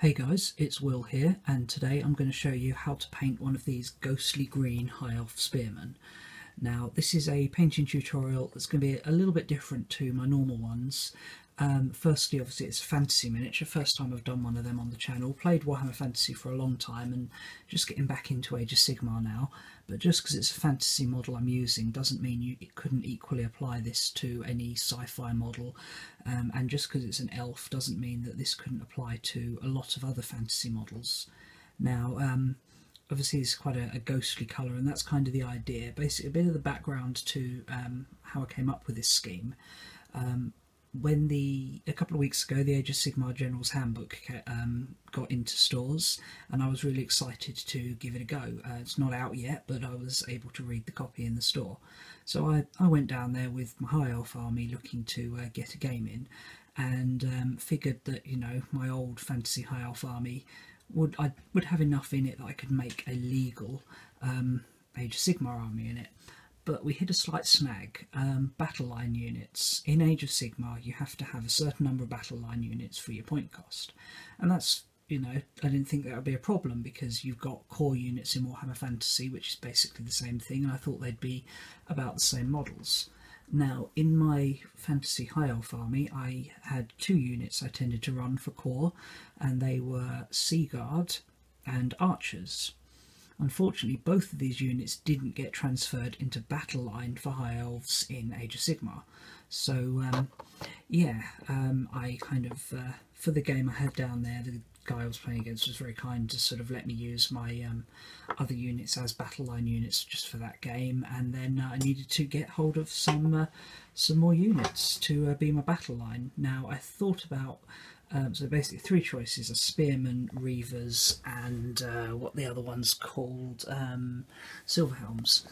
Hey guys, it's Will here, and today I'm going to show you how to paint one of these ghostly green High Elf Spearmen. Now this is a painting tutorial that's going to be a little bit different to my normal ones. Firstly, obviously it's a fantasy miniature, first time I've done one of them on the channel. Played Warhammer Fantasy for a long time and just getting back into Age of Sigmar now, but just because it's a fantasy model I'm using doesn't mean you couldn't equally apply this to any sci-fi model, and just because it's an elf doesn't mean that this couldn't apply to a lot of other fantasy models. Now obviously it's quite a ghostly colour, and that's kind of the idea. Basically a bit of the background to how I came up with this scheme. When a couple of weeks ago the Age of Sigmar General's Handbook got into stores, and I was really excited to give it a go. It's not out yet, but I was able to read the copy in the store. So I went down there with my High Elf army looking to get a game in, and figured that, you know, my old fantasy High Elf army would have enough in it that I could make a legal Age of Sigmar army in it. But we hit a slight snag. Battle line units. In Age of Sigmar you have to have a certain number of battle line units for your point cost, and that's, you know, I didn't think that would be a problem because you've got core units in Warhammer Fantasy, which is basically the same thing, and I thought they'd be about the same models. Now in my fantasy High Elf army I had two units I tended to run for core, and they were Sea Guard and Archers. Unfortunately, both of these units didn't get transferred into battle line for High Elves in Age of Sigmar. So, I kind of, for the game I had down there, the guy I was playing against was very kind to sort of let me use my other units as battle line units just for that game, and then I needed to get hold of some more units to be my battle line. Now, I thought about so basically three choices: a Spearmen, Reavers, and what the other one's called, Silverhelms.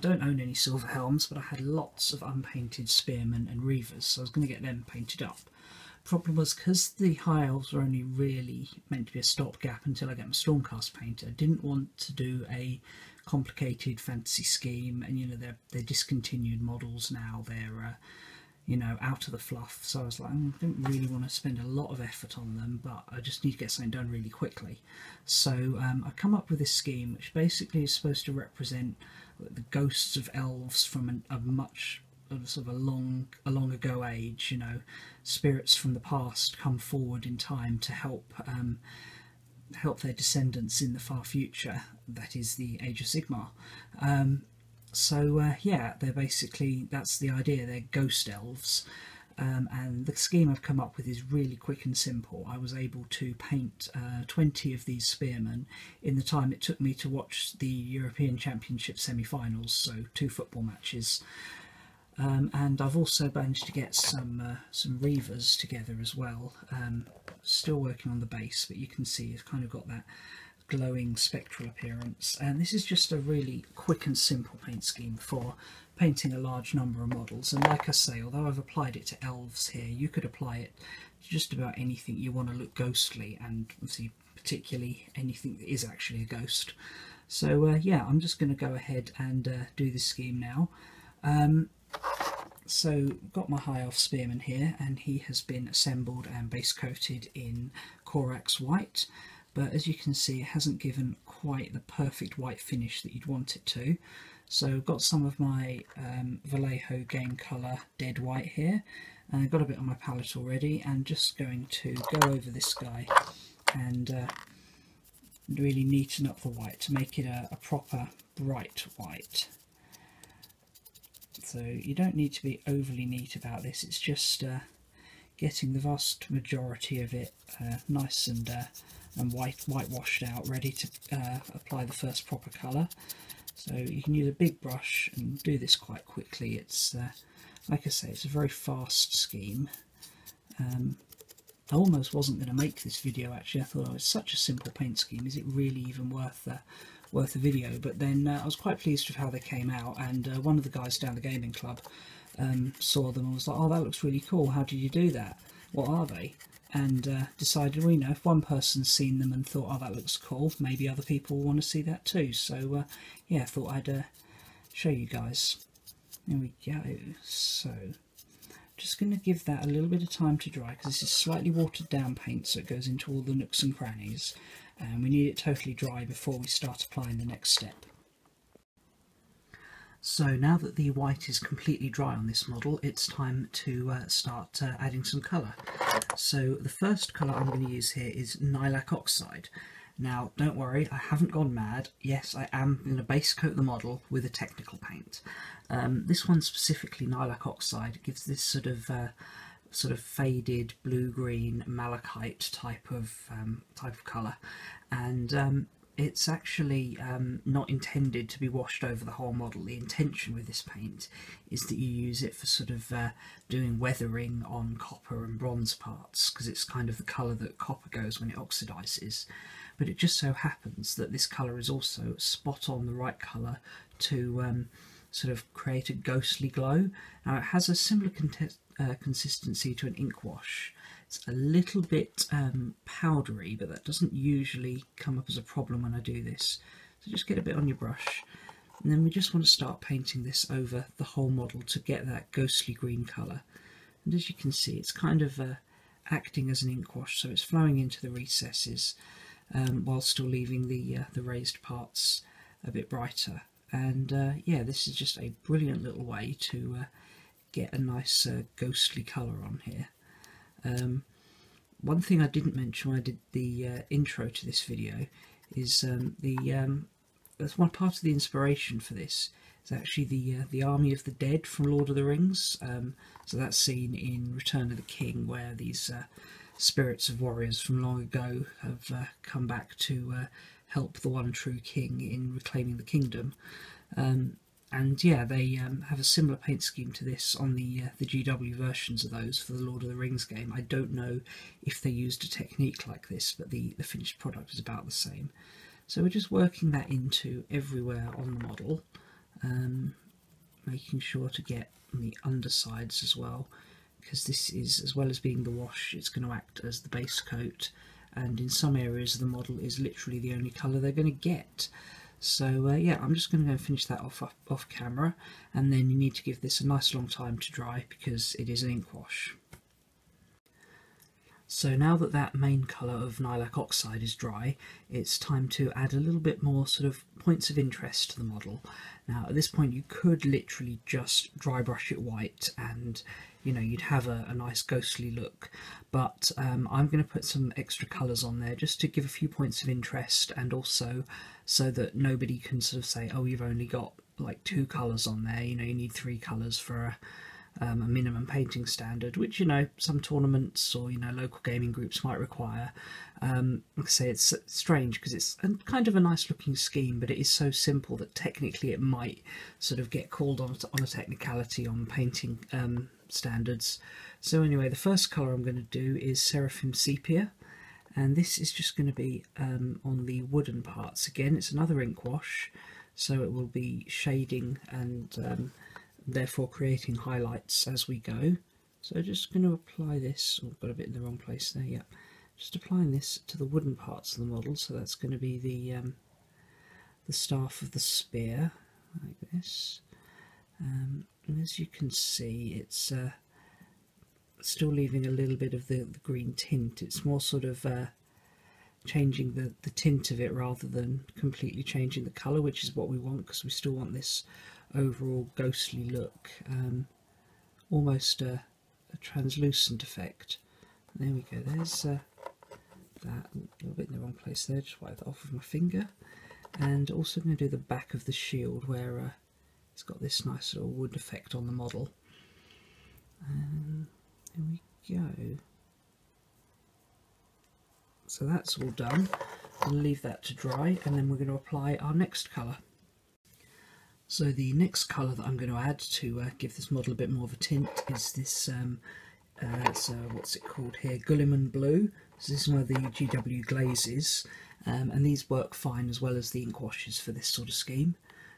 Don't own any Silverhelms, but I had lots of unpainted Spearmen and Reavers, so I was going to get them painted up. Problem was, because the High Elves were only really meant to be a stopgap until I get my Stormcast painted, I didn't want to do a complicated fantasy scheme, and you know, they're discontinued models now, they're you know, out of the fluff, so I was like, I don't really want to spend a lot of effort on them, but I just need to get something done really quickly. So I come up with this scheme which basically is supposed to represent the ghosts of elves from a much sort of a long ago age. You know, spirits from the past come forward in time to help their descendants in the far future, that is the Age of Sigmar. Yeah, they're basically, that's the idea, they're ghost elves, and the scheme I've come up with is really quick and simple. I was able to paint 20 of these spearmen in the time it took me to watch the European Championship semi-finals, so 2 football matches, and I've also managed to get some Reavers together as well. Still working on the base, but you can see it's kind of got that glowing spectral appearance, and this is just a really quick and simple paint scheme for painting a large number of models. And like I say, although I've applied it to elves here, you could apply it to just about anything you want to look ghostly, and obviously particularly anything that is actually a ghost. So yeah, I'm just going to go ahead and do this scheme now. So got my High Elf Spearman here, and he has been assembled and base coated in Corax white. But as you can see, it hasn't given quite the perfect white finish that you'd want it to. So I've got some of my Vallejo Game Colour Dead White here, and I've got a bit on my palette already, and just going to go over this guy and really neaten up the white to make it a proper bright white. So you don't need to be overly neat about this, it's just getting the vast majority of it nice and whitewashed out, ready to apply the first proper colour. So you can use a big brush and do this quite quickly. It's like I say, it's a very fast scheme. I almost wasn't going to make this video actually. I thought, oh, it's such a simple paint scheme, is it really even worth a video? But then I was quite pleased with how they came out, and one of the guys down the gaming club saw them and was like, oh, that looks really cool, how did you do that, what are they? And decided, well, you know, if one person's seen them and thought, oh, that looks cool, maybe other people want to see that too. So yeah, I thought I'd show you guys. There we go. So Just going to give that a little bit of time to dry, because this is slightly watered down paint, so it goes into all the nooks and crannies, and we need it totally dry before we start applying the next step. So now that the white is completely dry on this model, it's time to start adding some colour. So the first colour I'm going to use here is lilac oxide. Now don't worry, I haven't gone mad. Yes, I am going to base coat the model with a technical paint. This one specifically, lilac oxide, gives this sort of faded blue-green malachite type of colour, and it's actually not intended to be washed over the whole model. The intention with this paint is that you use it for sort of doing weathering on copper and bronze parts, because it's kind of the colour that copper goes when it oxidises. But it just so happens that this colour is also spot on the right colour to sort of create a ghostly glow. Now it has a similar consistency to an ink wash. It's a little bit powdery, but that doesn't usually come up as a problem when I do this. So just get a bit on your brush, and then we just want to start painting this over the whole model to get that ghostly green colour. And as you can see, it's kind of acting as an ink wash, so it's flowing into the recesses while still leaving the raised parts a bit brighter. And yeah, this is just a brilliant little way to get a nice ghostly colour on here. One thing I didn't mention when I did the intro to this video is that's one part of the inspiration for this is actually the army of the dead from Lord of the Rings. So that's seen in Return of the King, where these spirits of warriors from long ago have come back to help the one true king in reclaiming the kingdom. And yeah, they have a similar paint scheme to this on the GW versions of those for the Lord of the Rings game. I don't know if they used a technique like this, but the finished product is about the same. So we're just working that into everywhere on the model, making sure to get on the undersides as well, because this is, as well as being the wash, it's going to act as the base coat, and in some areas the model is literally the only colour they're going to get. So yeah, I'm just going to go and finish that off camera, and then you need to give this a nice long time to dry because it is an ink wash. So now that that main colour of lilac oxide is dry, it's time to add a little bit more sort of points of interest to the model. Now at this point you could literally just dry brush it white and you'd have a nice ghostly look, but I'm going to put some extra colours on there just to give a few points of interest, and also so that nobody can sort of say, oh, you've only got like 2 colours on there, you need 3 colours for a minimum painting standard, which some tournaments or local gaming groups might require. Like I say, it's strange because it's kind of a nice looking scheme, but it is so simple that technically it might sort of get called on a technicality on painting standards. So anyway, the first colour I'm going to do is Seraphim Sepia, and this is just going to be on the wooden parts. Again, it's another ink wash, so it will be shading and therefore creating highlights as we go. So just going to apply this. Oh, I've got a bit in the wrong place there. Yeah, just applying this to the wooden parts of the model. So that's going to be the staff of the spear, like this. And as you can see, it's still leaving a little bit of the green tint. It's more sort of changing the tint of it rather than completely changing the colour, which is what we want, because we still want this overall ghostly look, almost a translucent effect. There we go, there's that, a little bit in the wrong place there, just wipe that off with my finger. And also going to do the back of the shield where it's got this nice little wood effect on the model. And there we go. So that's all done. I'll leave that to dry, and then we're going to apply our next colour. So the next colour that I'm going to add to give this model a bit more of a tint is this, what's it called here, Gulaman Blue. So this is one of the GW glazes, and these work fine as well as the ink washes for this sort of scheme.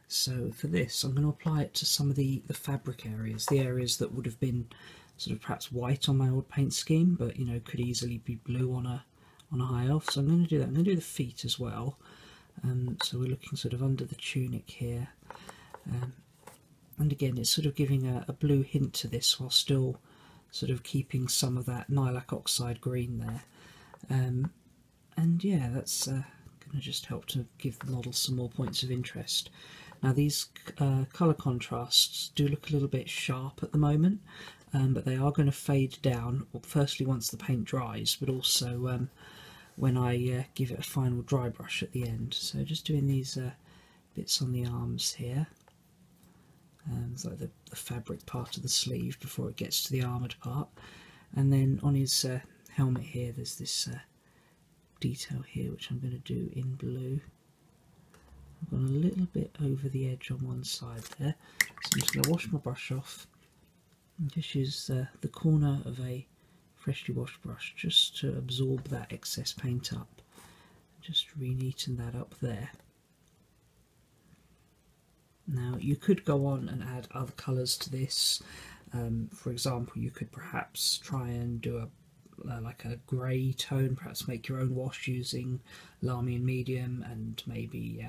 So for this I'm going to apply it to some of the fabric areas, the areas that would have been sort of perhaps white on my old paint scheme, but could easily be blue on a high elf. So I'm going to do that. I'm going to do the feet as well. So we're looking sort of under the tunic here. And again, it's sort of giving a blue hint to this while still sort of keeping some of that lilac oxide green there. And yeah, that's going to just help to give the model some more points of interest. Now these colour contrasts do look a little bit sharp at the moment, but they are going to fade down, firstly once the paint dries, but also when I give it a final dry brush at the end. So just doing these bits on the arms here, it's like the fabric part of the sleeve before it gets to the armoured part. And then on his helmet here, there's this detail here which I'm going to do in blue. I've gone a little bit over the edge on one side there, so I'm just going to wash my brush off and just use the corner of a freshly washed brush just to absorb that excess paint up. Just re-neaten that up there. Now you could go on and add other colours to this. For example, you could perhaps try and do like a grey tone, perhaps make your own wash using Lamian Medium and maybe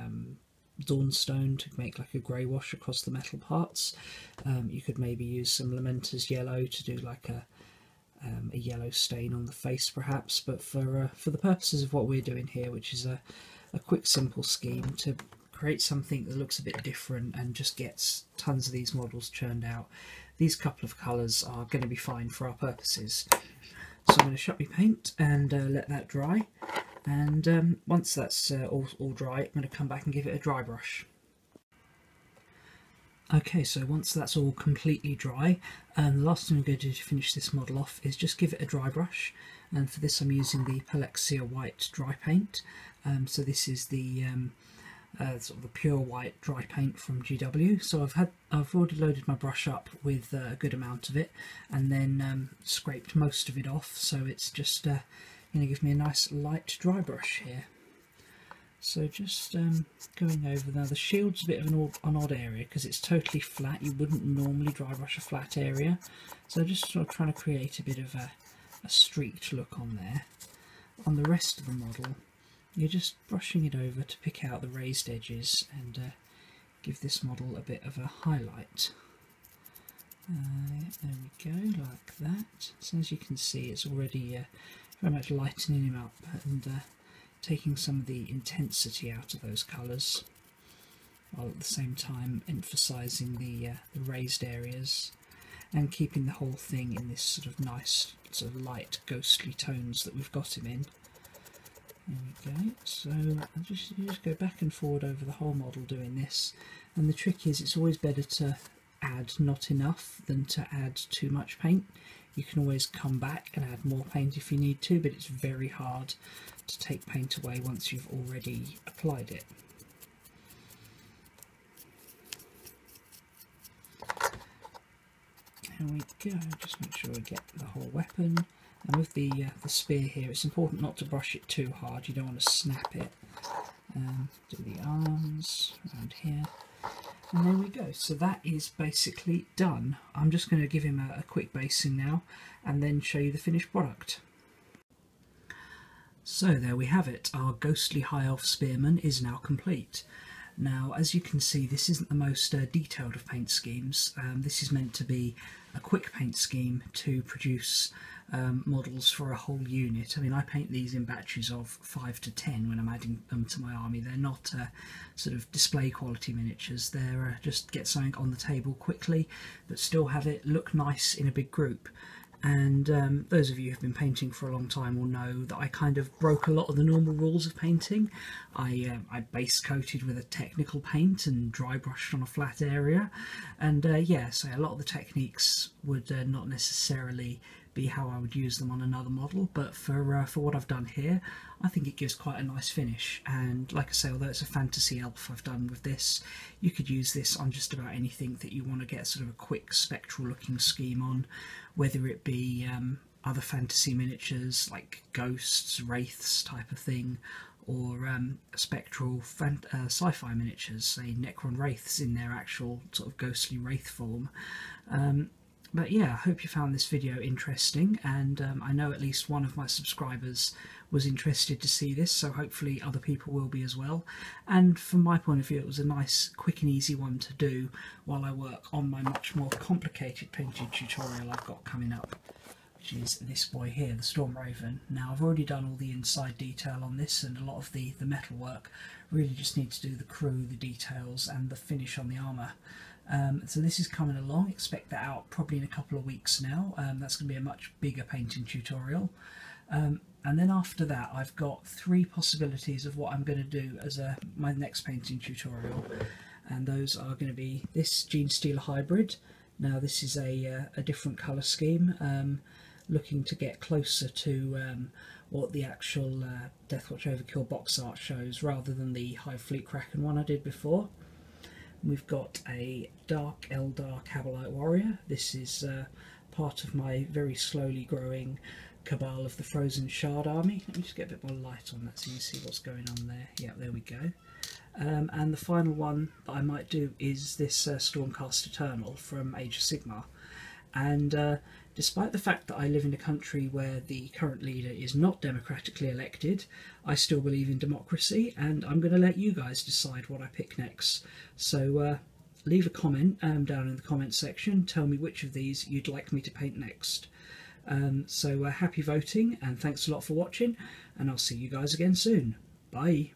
Dawnstone to make like a grey wash across the metal parts. You could maybe use some Lamenter's Yellow to do like a yellow stain on the face perhaps, but for the purposes of what we're doing here, which is a quick simple scheme to create something that looks a bit different and just gets tons of these models churned out, these couple of colours are going to be fine for our purposes. So I'm going to shut my paint and let that dry, and once that's all dry, I'm going to come back and give it a dry brush. Okay, so once that's all completely dry, the last thing I'm going to do to finish this model off is just give it a dry brush, and for this I'm using the Palexia White dry paint. So this is the sort of the pure white dry paint from GW. So I've already loaded my brush up with a good amount of it, and then scraped most of it off. So it's just going to give me a nice light dry brush here. So just going over now. The shield's a bit of an odd area because it's totally flat. You wouldn't normally dry brush a flat area. So just sort of trying to create a bit of a streaked look on there. On the rest of the model, you're just brushing it over to pick out the raised edges and give this model a bit of a highlight. There we go, like that. So as you can see, it's already very much lightening him up and taking some of the intensity out of those colours, while at the same time emphasising the raised areas and keeping the whole thing in this sort of nice, sort of light, ghostly tones that we've got him in. There we go. So I'll just go back and forward over the whole model doing this, and the trick is it's always better to add not enough than to add too much paint. You can always come back and add more paint if you need to, but it's very hard to take paint away once you've already applied it. There we go. Just make sure we get the whole weapon. And with the spear here, it's important not to brush it too hard. You don't want to snap it. Do the arms around here. And there we go. So that is basically done. I'm just going to give him a quick basing now and then show you the finished product. So there we have it. Our ghostly high elf spearman is now complete. Now, as you can see, this isn't the most detailed of paint schemes. This is meant to be a quick paint scheme to produce models for a whole unit. I mean, I paint these in batches of 5 to 10 when I'm adding them to my army. They're not sort of display quality miniatures. They're just get something on the table quickly, but still have it look nice in a big group. And those of you who've been painting for a long time will know that I kind of broke a lot of the normal rules of painting. I base coated with a technical paint and dry brushed on a flat area, and yeah, so a lot of the techniques would not necessarily be how I would use them on another model, but for what I've done here, I think it gives quite a nice finish. And like I say, although it's a fantasy elf I've done with this, you could use this on just about anything that you want to get sort of a quick spectral looking scheme on, whether it be other fantasy miniatures like ghosts, wraiths type of thing, or spectral sci-fi miniatures, say Necron wraiths in their actual sort of ghostly wraith form. But yeah, I hope you found this video interesting, and I know at least one of my subscribers was interested to see this, so hopefully other people will be as well. And from my point of view, it was a nice, quick and easy one to do while I work on my much more complicated painting tutorial I've got coming up, which is this boy here, the Storm Raven. Now, I've already done all the inside detail on this, and a lot of the metal work. Really just need to do the crew, the details, and the finish on the armour. So this is coming along. Expect that out probably in a couple of weeks now. That's going to be a much bigger painting tutorial. And then after that, I've got 3 possibilities of what I'm going to do as my next painting tutorial. And those are going to be this Genestealer Hybrid. Now this is a different colour scheme, looking to get closer to what the actual Deathwatch Overkill box art shows, rather than the Hive Fleet Kraken one I did before. We've got a Dark Eldar Cabalite Warrior. This is part of my very slowly growing Cabal of the Frozen Shard army. Let me just get a bit more light on that so you see what's going on there. Yeah, there we go. And the final one that I might do is this Stormcast Eternal from Age of Sigmar. And despite the fact that I live in a country where the current leader is not democratically elected, I still believe in democracy, and I'm going to let you guys decide what I pick next. So leave a comment down in the comment section, tell me which of these you'd like me to paint next. So happy voting, and thanks a lot for watching, and I'll see you guys again soon. Bye.